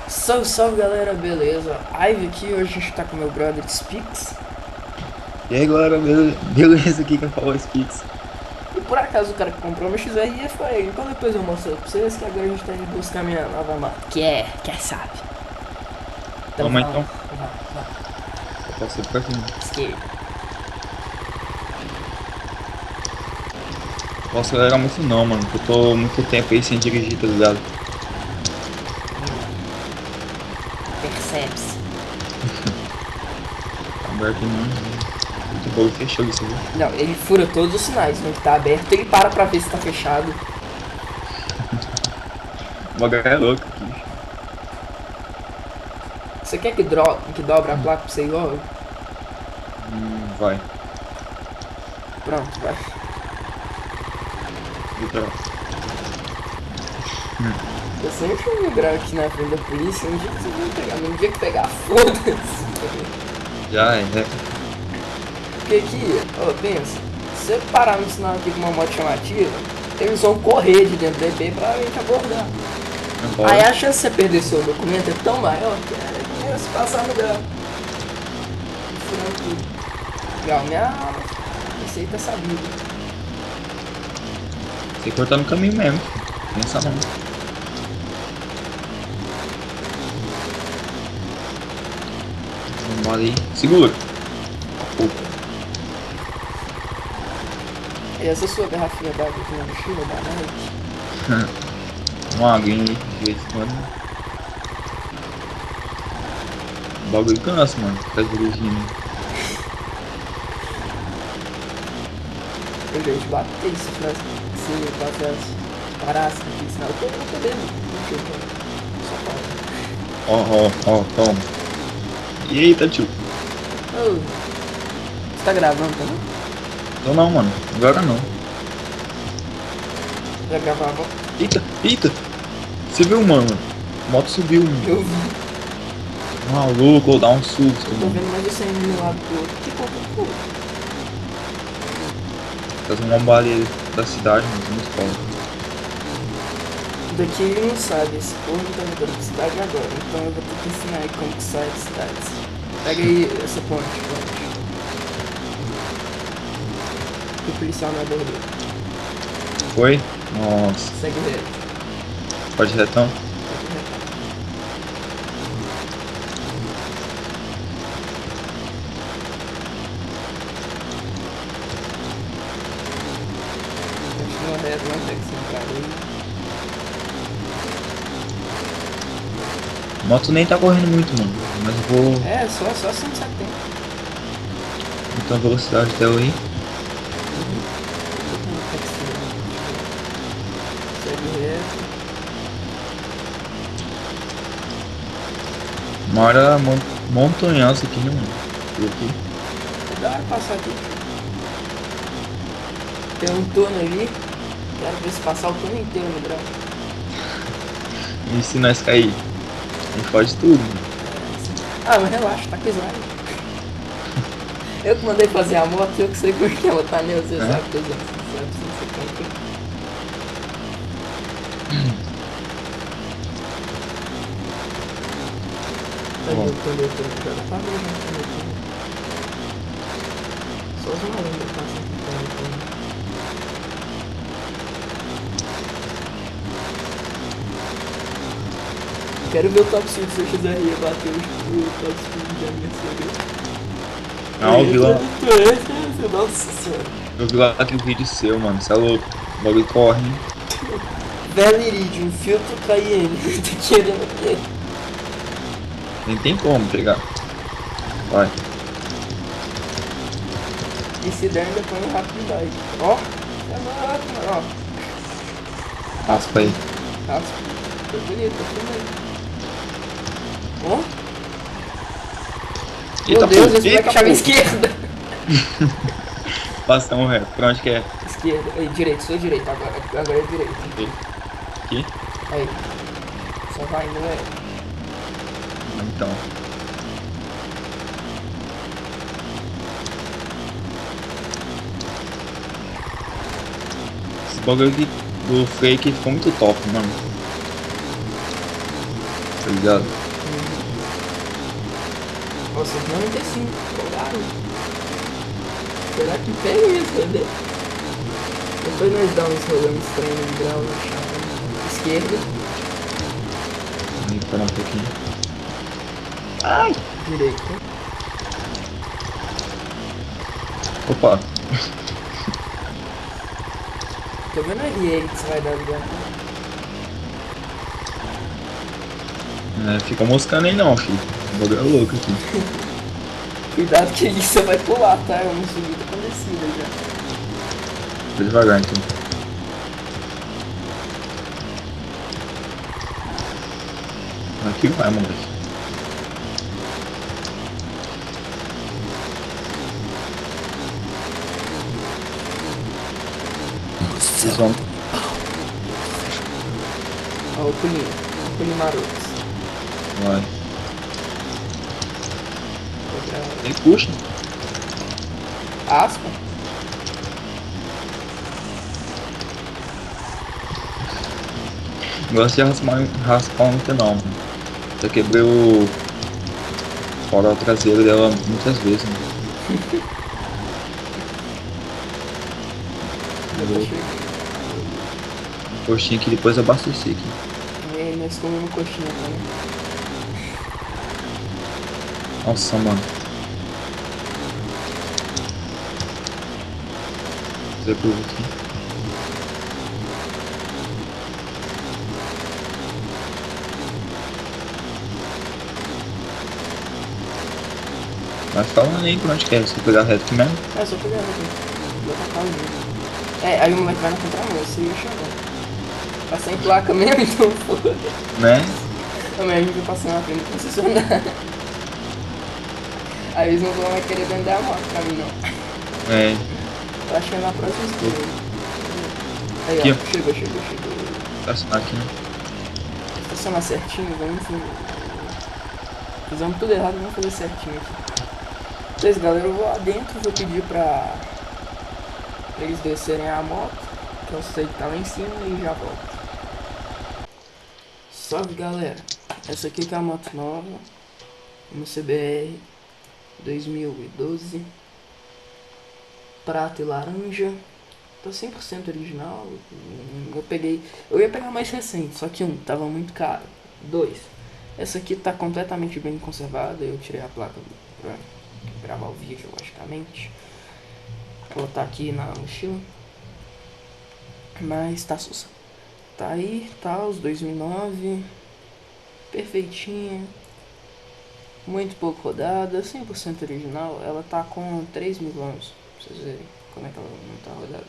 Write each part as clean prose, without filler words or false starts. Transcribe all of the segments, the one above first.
Salve galera, beleza? Ive aqui, hoje a gente tá com meu brother Spix. E aí galera, beleza aqui quem falou Spix. E por acaso o cara que comprou meu XRE foi ele. Então depois eu mostro pra vocês que agora a gente tá indo buscar minha nova moto. Que é sabe? Então Vamos vamos, então, vamos. eu passei por aqui. Esquerda. Posso acelerar muito não, mano, porque eu tô muito tempo aí sem dirigir, tá ligado? Percebe-se. Aberto não. Muito bom, fechou isso, viu? Não, ele fura todos os sinais, no que tá aberto, ele para pra ver se tá fechado. O bagulho é louco aqui. Você quer que dobra a placa pra você ir logo? Vai, Pronto, vai. literal. Eu sempre um grau aqui na frente da polícia, um dia que vocês vão pegar, no dia que pegar, foda-se. Já é. Porque aqui, ó, pensa, se você parar no sinal aqui com uma moto chamativa, eles vão correr de dentro do EP pra gente abordar. Aí Bora. a chance de você perder seu documento é tão maior que é se passar no grau. Furando tudo. Grau, minha receita é sabida. Você cortar no caminho mesmo. Pensa não. Vamos ali. Segura. Opa. E essa sua garrafinha d'água aqui na mochila da Nike? Uma aguinha aí, de vez em quando. O bagulho cansa, mano. Ficar dirigindo. Eu já ia te bater se passasse, parasse aqui, sinal. Eu tô bebendo. Deixa eu ver. Só para. Ó, toma. Eita, tio. Ô, você tá gravando também? Então não, mano. Agora não. Já gravava? Eita. Você viu, mano? A moto subiu, mano. Eu vi. Maluco, vou dar um susto, Eu tô mano. vendo mais você indo de um lado pro outro. Que pouco. Fazer uma baleia da cidade, mano. Muito foda. Daqui ele não sabe, esse povo não tá mudando de cidade agora. Então eu vou ter que ensinar ele como que sai de cidades. Pega aí essa ponte. Que o policial não abordou. Foi? Nossa. Segue reto. Pode retão? Pode reto. Continua reto, não pega essa entrada aí. A moto nem tá correndo muito, mano. Mas eu vou. É, só 170. Então a velocidade dela aí. Segue reto. Uma hora montanhosa aqui, né, mano? Por aqui. É da hora passar aqui. Tem um túnel ali. Quero ver se passar o túnel inteiro no grau. E se nós cair? A gente faz tudo, mano. Ah, mas relaxa, tá com slide. Eu que mandei fazer a moto, eu que sei como é que ela tá nele, você Né? sabe que eu sabe se você compra. Aí Ó, eu tô já dá pra ver já o túnel. Só os malandros passam aqui pelo túnel. Quero ver o top 5 se eu quiser ir bater o top 5 da minha CD. não, eu vi lá. Nossa senhora. Eu vi lá aquele vídeo seu, mano. Você é louco. O bagulho corre, hein? Velho Iridium, filtro Cayenne. Tô querendo ver. Nem tem como pegar. Vai. E se der, ainda põe um rápido bike. Ó, é louco, mano. Ó, Raspa aí. raspa. Foi bonito, foi bonito. Ó, meu Eita, pô. Deus, esse moleque Eita, chave pô. esquerda. Passão reto. Pra onde que é? Esquerda. Aí, direito, sou direito agora. Agora é direito. Aqui? Aí. Só vai, não é? Então. Esse bagulho do freio aqui ficou muito top, mano. tá ligado? Nossa, 95, claro. Será que pega mesmo, cadê? Depois nós dá uns rolando estranhos de grau no chão. Esquerda, Vou parar um pouquinho. Ai! direita. Opa! Tô vendo aí que você vai dar ligado. Fica moscando aí não, filho. O bagulho é louco aqui. Cuidado que isso você vai pular, tá? É uma subida com descida já. Vou devagar então. Aqui vai, moleque. Vocês vão. Ó, o pulinho. O pulinho maroto. Vai. Nem puxa. Aspa. Não gosto de raspar muito não, mano. Já quebrei o farol traseiro dela muitas vezes, mano. Depois chega. Coxinha aqui, depois abastecer aqui. E nós comemos coxinha também. Nossa, mano. Fazer curva aqui. Vai falando aí por onde quer, se eu pegar reto aqui mesmo. É, só pegar aqui. Vou tacar o jeito. É, aí o moleque vai na contramão, esse ia chamar. Tá sem placa mesmo, então foda. Né? Também a gente vai passar na frente do concessionário. Aí eles não vão querer vender a moto pra mim, não. É. Eu acho que é na próxima esquina. Aí, Aqui, ó. ó. Chegou. Estacionar aqui, né? Estacionar certinho, vamos fizemos tudo errado, vamos fazer certinho aqui. Beleza, galera, eu vou lá dentro, vou pedir pra eles descerem a moto, que eu sei que tá lá em cima, e já volto. Salve, galera. Essa aqui que é a moto nova, uma CBR 2012, prata e laranja. Tá 100% original. Eu ia pegar mais recente, só que tava muito caro. 2, essa aqui tá completamente bem conservada. Eu tirei a placa pra gravar o vídeo, logicamente. Vou botar aqui na mochila. Mas tá sussa. Tá aí, tá, os 2009. Perfeitinha. Muito pouco rodada, 100% original. Ela tá com 3.000 anos, pra vocês verem como é que ela não tá rodada.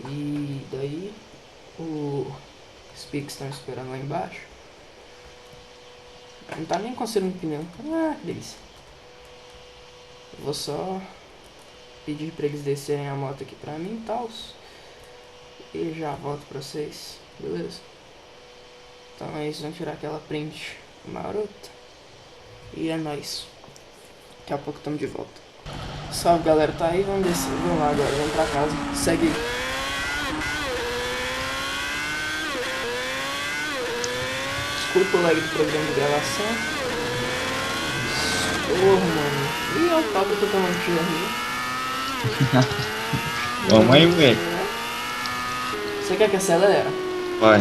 E daí os piques estão esperando lá embaixo. Não tá nem considerando pneu. Ah, que delícia. Eu vou só pedir pra eles descerem a moto aqui pra mim e tal. E já volto pra vocês, beleza? Então é isso, vamos tirar aquela print marota. E é nóis. Daqui a pouco estamos de volta. Salve, galera, tá aí? Vamos descer, vamos lá agora, vamos pra casa. Segue aí. Desculpa o lag do programa de gravação. Porra, mano. Ih, olha o tal que eu tô tomando tiro ali. Mamãe, velho. Você quer que acelera? Vai.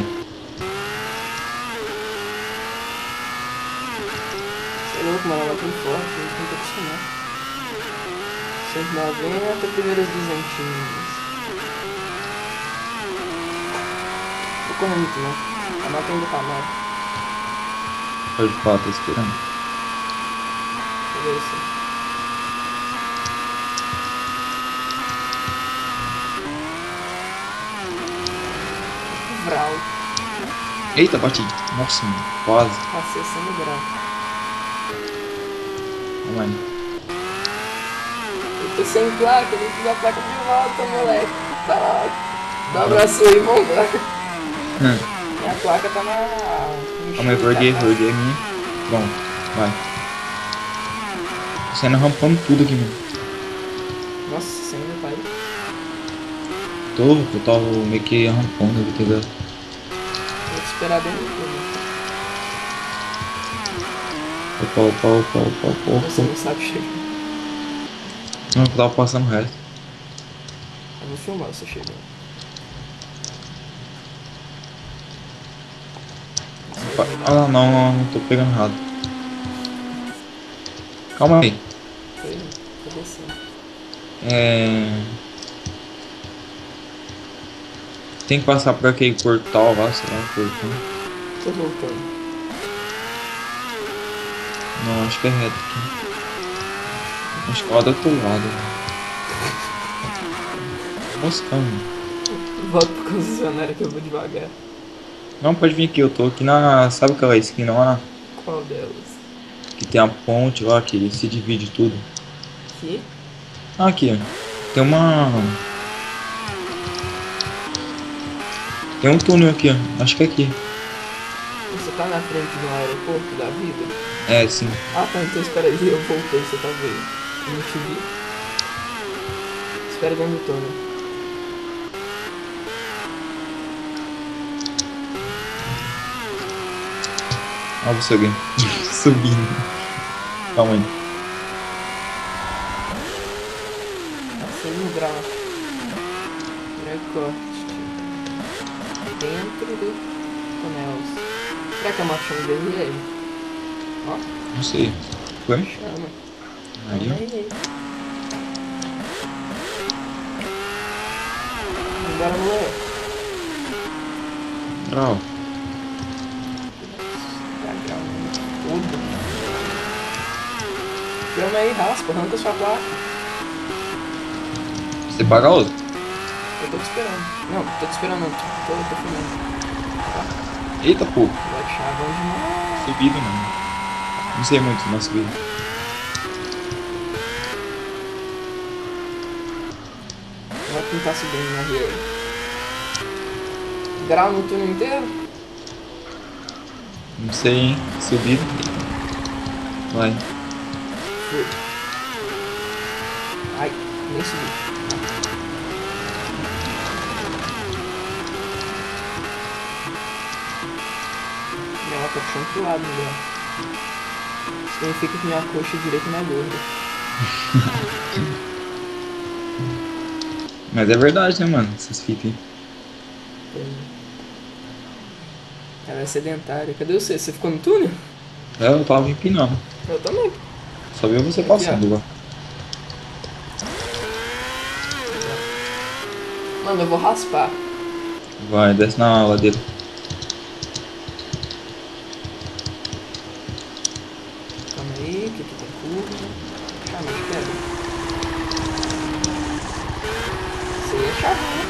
Você é louco, mano, ela é muito forte, não tem que acostumar. 190, primeiras 200. Vou correr muito, não. A moto ainda tá nova. Pode falar, tô esperando. Deixa eu ver isso. Vral. Eita, bati. Nossa, mano. Quase. Passei 100 graus. Vamos aí. Eu tô sem placa, eu fiz a placa de volta, moleque. Tá lá. Dá um abraço aí, vambora. Minha placa tá na... Calma aí, perdi a minha. Pronto, vai. Tô saindo rampando tudo aqui, mano. Nossa, você ainda tá aí? Eu tava meio que rampando, entendeu? Vou te esperar dentro do jogo. Opa, opa, opa, opa, opa, Você opa. não sabe chegar. Não, eu tava passando reto. Eu vou filmar você chegando. Opa. Ah, não, não, não tô pegando errado. Calma aí. Foi, tô descendo. É... Tem que passar por aquele portal lá, sei lá, portão. Tô voltando. Não, acho que é reto aqui. Acho que é lá do outro lado. Tô moscando. Volto pro concessionário que eu vou devagar. Não, pode vir aqui, eu tô aqui na. Sabe aquela esquina lá? Qual delas? Que tem a ponte lá que se divide tudo. Aqui? Ah, aqui, ó. Tem uma. Tem um túnel aqui, ó. Acho que é aqui. Você tá na frente do aeroporto da vida? É, sim. Ah tá, então espera aí, eu voltei, você tá vendo? Eu não te vi. Espera dentro do túnel. Olha você alguém. Subindo. Calma aí. Assim no grau. Recorte. Dentro do túnel. Será que a moto chama DRL? Ó, Não sei. Foi? chama. Aí, Chama ó. aí. Bora, moleque. Grau. Tá grau, né? Tudo. Chama aí, raspa, arranca sua placa. Você paga outro? Eu tô te esperando. Não, tô te esperando não. Tô filmando. Eita, pô. Vai te chamar bom demais. Subido, mano. Não sei muito na subida. Vai tentar subir na RL. Grau no túnel inteiro? Não sei, hein. Subido. Vai. Fui. Ai, nem subi. Minha moto tá puxando pro lado, né? Significa que minha coxa direita não é gorda. Mas é verdade, né, mano? Essas fitas aí. Pois é. Ela é sedentária. Cadê você? Você ficou no túnel? É, eu tava empinando. Eu também. Só viu você Aqui, ó. passando lá. Mano, eu vou raspar. Vai, desce na ladeira. Calma aí, que aqui tem curva. Chama de pedra. Você ia chamar, né?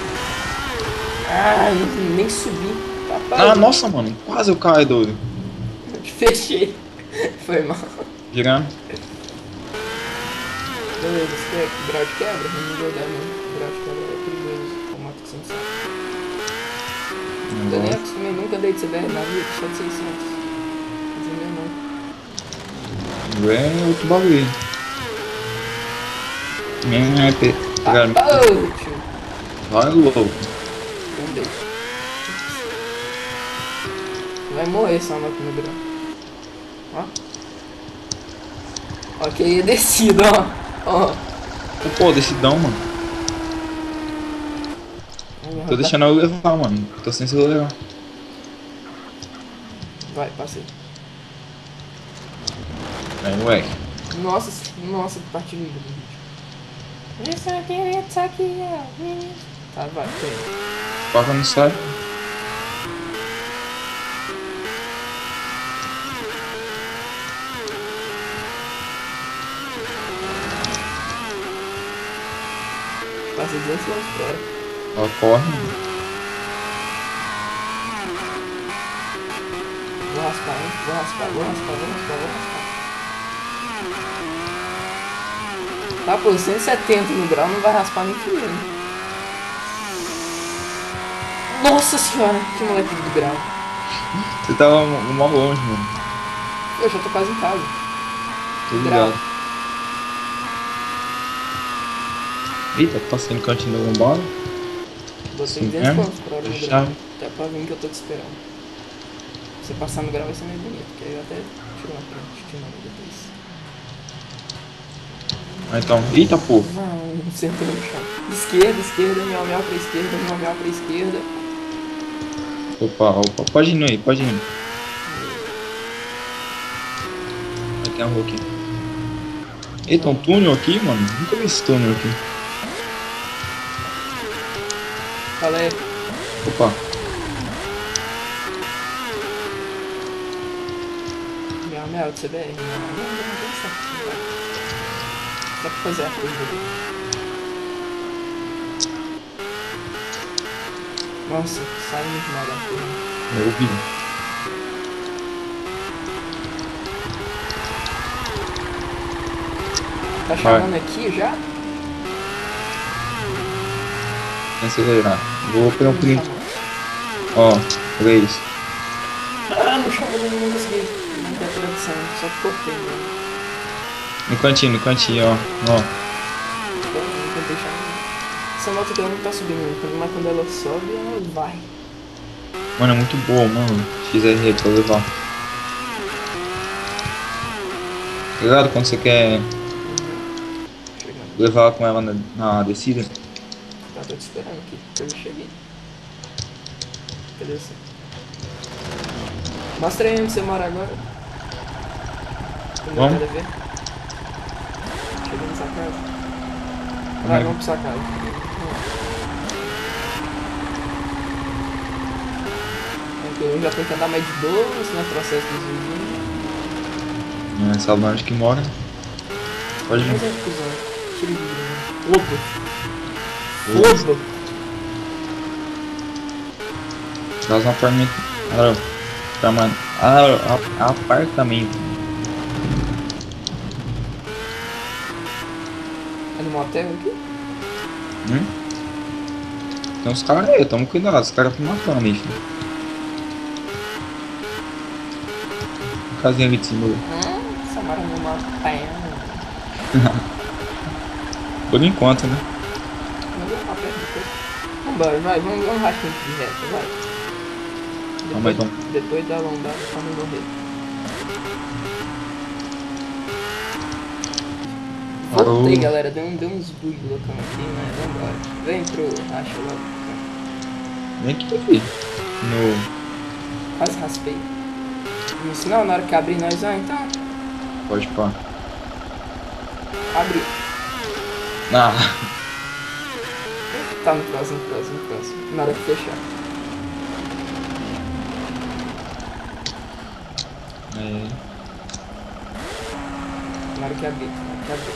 Ah, nem subi. Ah, Papai, nossa, mano. Quase eu caio, doido. eu te fechei. Foi mal. Girando. Beleza, você quer grau de quebra? Não vou dar, não. Grau de quebra é perigoso. Com moto que você não sabe. Não Eu nem gosto. acostumei, nunca andei de CBR na vida, só de 600. Entendeu, não. É outro bagulho. É, pegar. Oh, tio. Vai, louco. Um beijo. Vai morrer só no grau. Ó. Ok, é descido, ó. Ó. Pô, decidão, mano. Vamos Tô rodar. deixando eu levar, mano. Tô sem celular. Vai, passei. Aí, moleque. Nossa, nossa, que parte linda do vídeo. Isso aqui, isso aqui, ó. Tá, vai, tem. Paga não sai. Passa 200 km/h. Ela corre, mano. Vou raspar, hein? Vou raspar, vou raspar, vou raspar, vou raspar. Tá, pô, 170 no grau não vai raspar nem fudendo. Nossa senhora, que moleque do grau. Você tava mal longe, mano. Eu já tô quase em casa. Tô Grau. ligado. Eita, passei no cantinho da lombada. Botei Sim, 200 mesmo? km/h no grau. Fechado. Até pra vir que eu tô te esperando. você passar no grau vai ser meio bonito, que aí eu até tiro uma print de novo depois. Ah, então. Eita, pô. Não, sentou no chão. Esquerda, esquerda, miau miau pra esquerda, miau miau pra esquerda. Opa, opa. Pode ir indo aí, pode ir indo. Aí tem a rua aqui. Eita, um túnel aqui, mano. Nunca vi esse túnel aqui. Falei, Opa. miau miau de CBR. Não, deixa. Só pra fazer a curva ali. Nossa, sai muito mal da curva. Eu vi. Tá chamando aqui já? Tem que acelerar. Vou pegar um Não print. chamou. Ó, olha isso. Ah, não chamou, não consegui. Não tem a tradução, só que cortei, né? No cantinho, ó. Ó. Não tentei chamar. Essa moto dela não tá subindo muito, mas quando ela sobe, ela vai. Mano, é muito boa, mano. XR pra levar. Tá ligado? Quando você quer Chegando. levar com ela na descida. Tá, tô te esperando aqui. Eu já cheguei. Cadê você? Mostra aí onde você mora agora. Pro meu Vamos? cara ver. Cheguei nessa casa. Vai, vamos pra sua casa. Eu já tenho que andar mais de boa, senão é processo dos vizinhos. É, sabe onde que mora? Pode Mas ir. é cuzão. Tira de mim. Fogo! Fogo! Traz um apartamento. Apartamento. É no motel aqui? Tem uns caras aí, toma cuidado, os caras estão matando ali, filho. Casinha ali de cima. Essa mora no motel. Por enquanto, né? Mas eu papel depois. Vambora, vai, vamos rachar de reta, vai. Calma aí, Depois da lombada pra não morrer. Voltei, Parou. galera, deu uns bug loucão aqui, mas vambora. Vem pro racha logo. Vem aqui, filho. No. Quase raspei. No sinal, na hora que abrir nós, então. Pode pá. Abriu. Ah, Tá no próximo, próximo, próximo. Na hora que fechar. é. Na hora que abrir, na hora que abrir.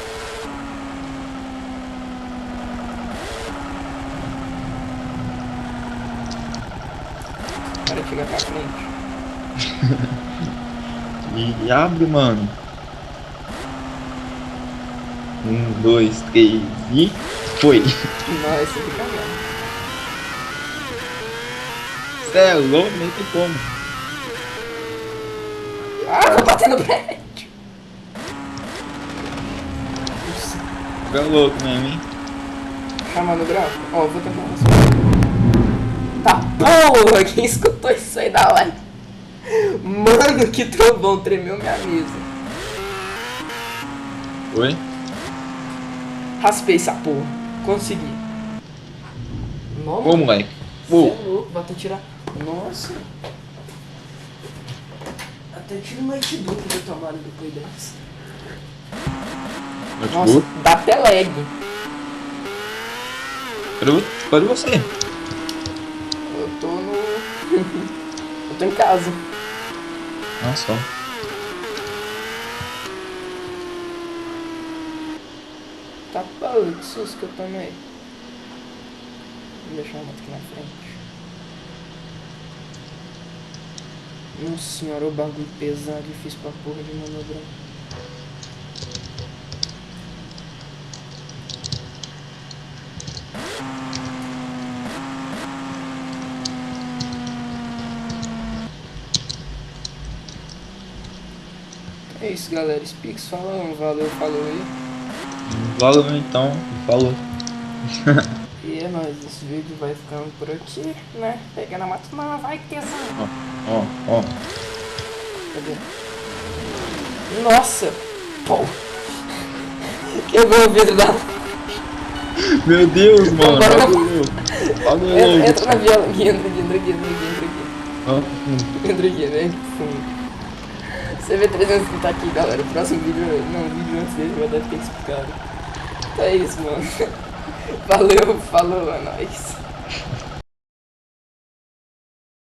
Na hora que chegar pra frente. E abre, mano. 2, 3 e. Foi. Nossa, fica mesmo. Cê é louco, nem tem como. Ah, vou bater no prédio. Nossa, Cê é louco mesmo, hein? chama no grau. Ó, eu vou tentar passar. Tá, porra, quem escutou isso aí da live? Mano, que trovão, tremeu minha mesa. Oi? Raspei essa porra. Consegui. Nossa, Ô, moleque. cê Ô. é louco, bateu tirar. Nossa. Até tiro um notebook da tomada depois dessa. Nossa, Notebook? dá até lag. Cadê você? Eu tô no... eu tô em casa. Ah, só. Tá, pô, que susto que eu tomei. Vou deixar a moto aqui na frente. Nossa senhora, o bagulho pesado, difícil pra porra de manobrar. É isso, galera. Spix, falou, valeu, falou aí. Valeu então. Falou. E é nóis, esse vídeo vai ficando por aqui, né? Pegando a moto, não, vai que tesão. Ó, ó, ó. Cadê? Nossa! Pô! Quebrou o vidro da... Meu Deus, mano. Agora Olha não. o louco. Olha o louco. Entra na viola aqui, entra aqui. Ó, Entra aqui, vem aqui pro fundo. CV300 que tá aqui, galera. O próximo vídeo, não, o vídeo antes dele vai dar ter explicado. Então é isso, mano. Valeu, falou, é nóis.